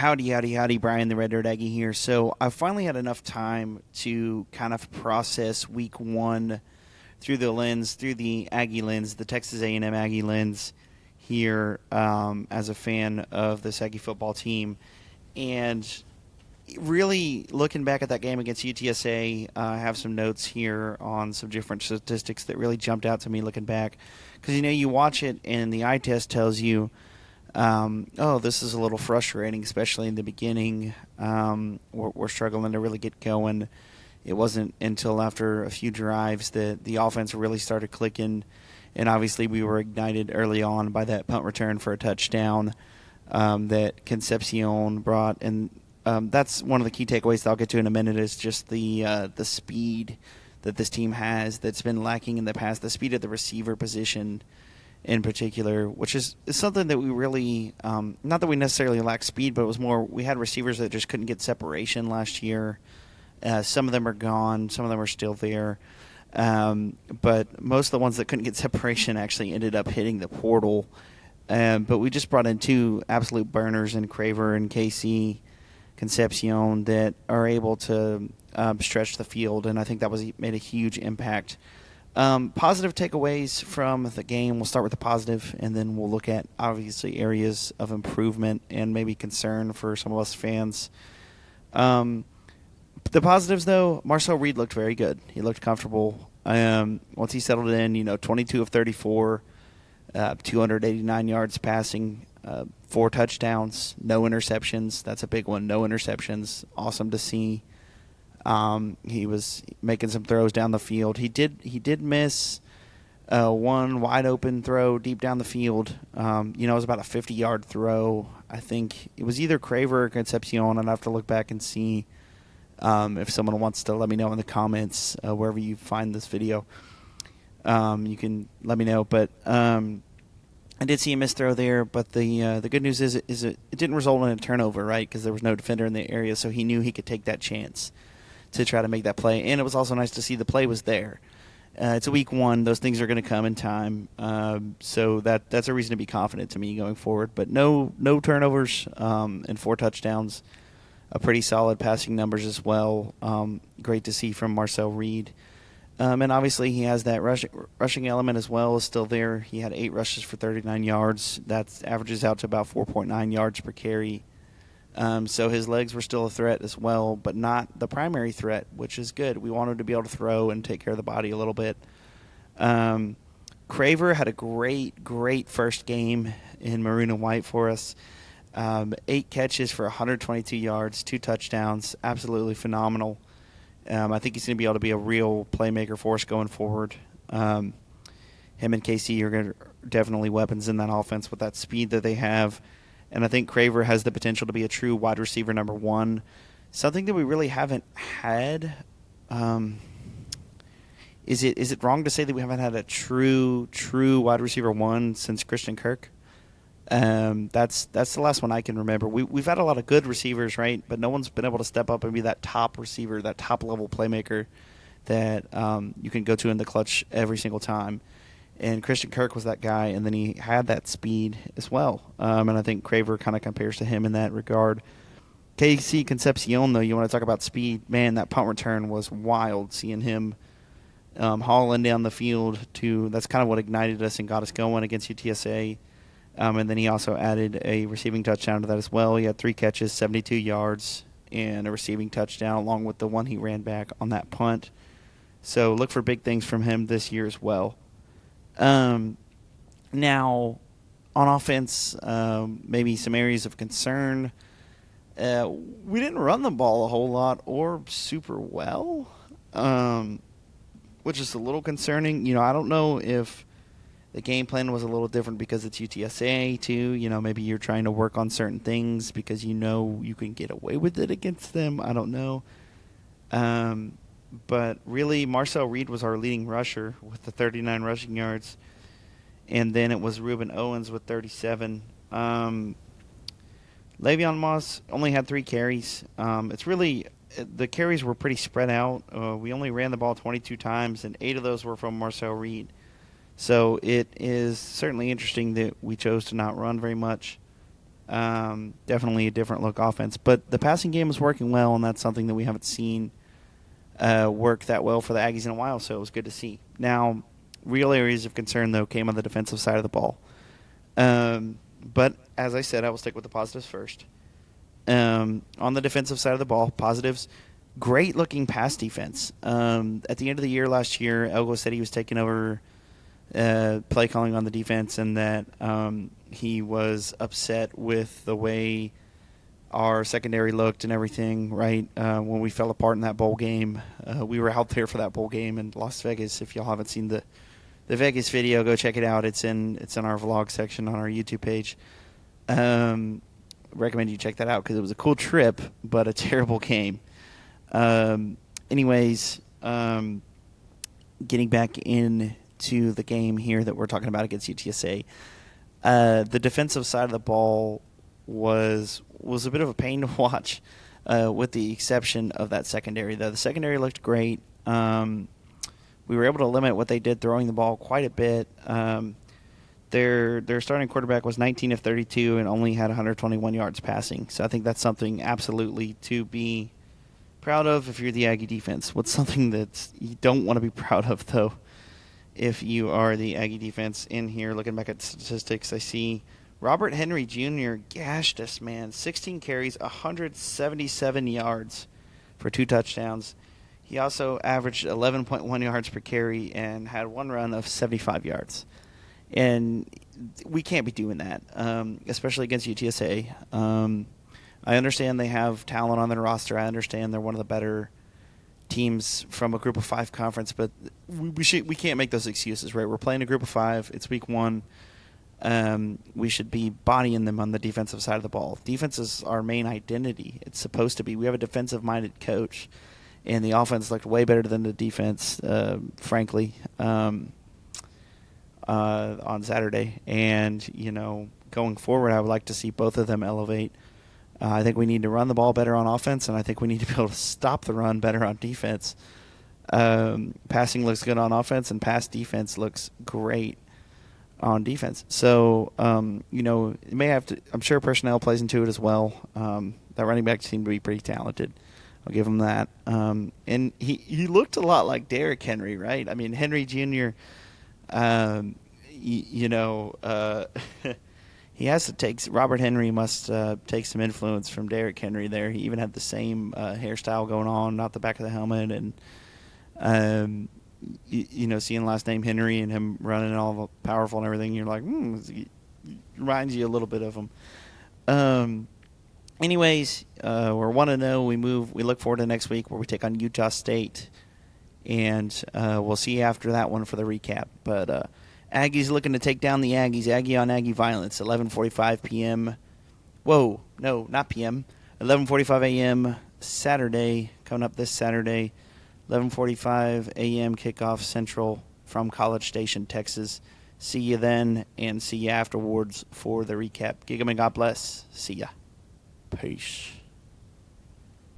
Howdy, howdy, howdy, Brian the Red Dirt Aggie here. So I finally had enough time to kind of process week one through the Aggie lens, the Texas A&M Aggie lens here as a fan of this Aggie football team. And really looking back at that game against UTSA, I have some notes here on some different statistics that really jumped out to me looking back. Because, you watch it and the eye test tells you, this is a little frustrating, especially in the beginning. We're struggling to really get going. It wasn't until after a few drives that the offense really started clicking, and obviously we were ignited early on by that punt return for a touchdown that Concepcion brought. And that's one of the key takeaways that I'll get to in a minute is just the speed that this team has that's been lacking in the past, the speed of the receiver position in particular, which is something that we really, not that we necessarily lack speed, but it was more we had receivers that just couldn't get separation last year. Some of them are gone. Some of them are still there. But most of the ones that couldn't get separation actually ended up hitting the portal. But we just brought in two absolute burners in Craver and KC Concepcion that are able to stretch the field, and I think that made a huge impact. Positive takeaways from the game. We'll start with the positive, and then we'll look at, obviously, areas of improvement and maybe concern for some of us fans. The positives, though, Marcel Reed looked very good. He looked comfortable. Once he settled in, 22 of 34, 289 yards passing, 4 touchdowns, no interceptions. That's a big one, no interceptions. Awesome to see. He was making some throws down the field. He did miss one wide open throw deep down the field. It was about a 50-yard throw. I think it was either Craver or Concepcion. I'd have to look back and see if someone wants to let me know in the comments wherever you find this video. You can let me know. But I did see a missed throw there. But the good news is it didn't result in a turnover, right? Because there was no defender in the area, so he knew he could take that chance to try to make that play. And it was also nice to see the play was there. It's a week one. Those things are going to come in time. So that's a reason to be confident to me going forward. But no turnovers and 4 touchdowns. A pretty solid passing numbers as well. Great to see from Marcel Reed. And obviously he has that rushing element as well is still there. He had 8 rushes for 39 yards. That averages out to about 4.9 yards per carry. So his legs were still a threat as well, but not the primary threat, which is good. We want him to be able to throw and take care of the body a little bit. Craver had a great first game in maroon and white for us. 8 catches for 122 yards, 2 touchdowns, absolutely phenomenal. I think he's going to be able to be a real playmaker for us going forward. Him and KC are definitely weapons in that offense with that speed that they have. And I think Craver has the potential to be a true wide receiver number 1, something that we really haven't had. Is it wrong to say that we haven't had a true wide receiver 1 since Christian Kirk? That's the last one I can remember. We've had a lot of good receivers, right? But no one's been able to step up and be that top receiver, that top level playmaker that you can go to in the clutch every single time. And Christian Kirk was that guy, and then he had that speed as well. And I think Craver kind of compares to him in that regard. KC Concepcion, though, you want to talk about speed. Man, that punt return was wild, seeing him hauling down the field. That's kind of what ignited us and got us going against UTSA. And then he also added a receiving touchdown to that as well. He had 3 catches, 72 yards, and a receiving touchdown, along with the one he ran back on that punt. So look for big things from him this year as well. Now, on offense, maybe some areas of concern. We didn't run the ball a whole lot or super well, which is a little concerning. I don't know if the game plan was a little different because it's UTSA too. Maybe you're trying to work on certain things because you can get away with it against them. I don't know. But really, Marcel Reed was our leading rusher with the 39 rushing yards. And then it was Ruben Owens with 37. Le'Veon Moss only had 3 carries. The carries were pretty spread out. We only ran the ball 22 times, and 8 of those were from Marcel Reed. So it is certainly interesting that we chose to not run very much. Definitely a different look offense. But the passing game is working well, and that's something that we haven't seen work that well for the Aggies in a while, so it was good to see. Now, real areas of concern, though, came on the defensive side of the ball. But as I said, I will stick with the positives first. On the defensive side of the ball, positives, great-looking pass defense. At the end of the year last year, Elgo said he was taking over play calling on the defense and that he was upset with the way our secondary looked and everything, right? When we fell apart in that bowl game. We were out there for that bowl game in Las Vegas. If y'all haven't seen the Vegas video, go check it out. It's in our vlog section on our YouTube page. Recommend you check that out because it was a cool trip, but a terrible game. Anyways, getting back into the game here that we're talking about against UTSA, the defensive side of the ball was a bit of a pain to watch, with the exception of that secondary. Though the secondary looked great. We were able to limit what they did throwing the ball quite a bit. Their starting quarterback was 19 of 32 and only had 121 yards passing. So I think that's something absolutely to be proud of if you're the Aggie defense. What's something that you don't want to be proud of, though, if you are the Aggie defense? In here, looking back at statistics, I see Robert Henry Jr. gashed us, man. 16 carries, 177 yards for 2 touchdowns. He also averaged 11.1 yards per carry and had one run of 75 yards. And we can't be doing that, especially against UTSA. I understand they have talent on their roster. I understand they're one of the better teams from a Group of 5 conference, but we can't make those excuses, right? We're playing a Group of 5. It's week 1. We should be bodying them on the defensive side of the ball. Defense is our main identity. It's supposed to be. We have a defensive-minded coach, and the offense looked way better than the defense, frankly, on Saturday. And, going forward, I would like to see both of them elevate. I think we need to run the ball better on offense, and I think we need to be able to stop the run better on defense. Passing looks good on offense, and pass defense looks great on defense. So, it may have to – I'm sure personnel plays into it as well. That running back seemed to be pretty talented. I'll give him that. And he looked a lot like Derrick Henry, right? I mean, Henry Jr., he has to take – Robert Henry must take some influence from Derrick Henry there. He even had the same hairstyle going on, not the back of the helmet. And, seeing last name Henry and him running all powerful and everything, you're like, it reminds you a little bit of him. Anyways, we're 1-0. We look forward to next week where we take on Utah State. And we'll see you after that one for the recap. But Aggies looking to take down the Aggies. Aggie on Aggie violence, 11:45 p.m. Whoa, no, not p.m. 11:45 a.m. Saturday, coming up this Saturday. 11:45 a.m. kickoff Central from College Station, Texas. See you then, and see you afterwards for the recap. Gig 'em and God bless. See ya. Peace.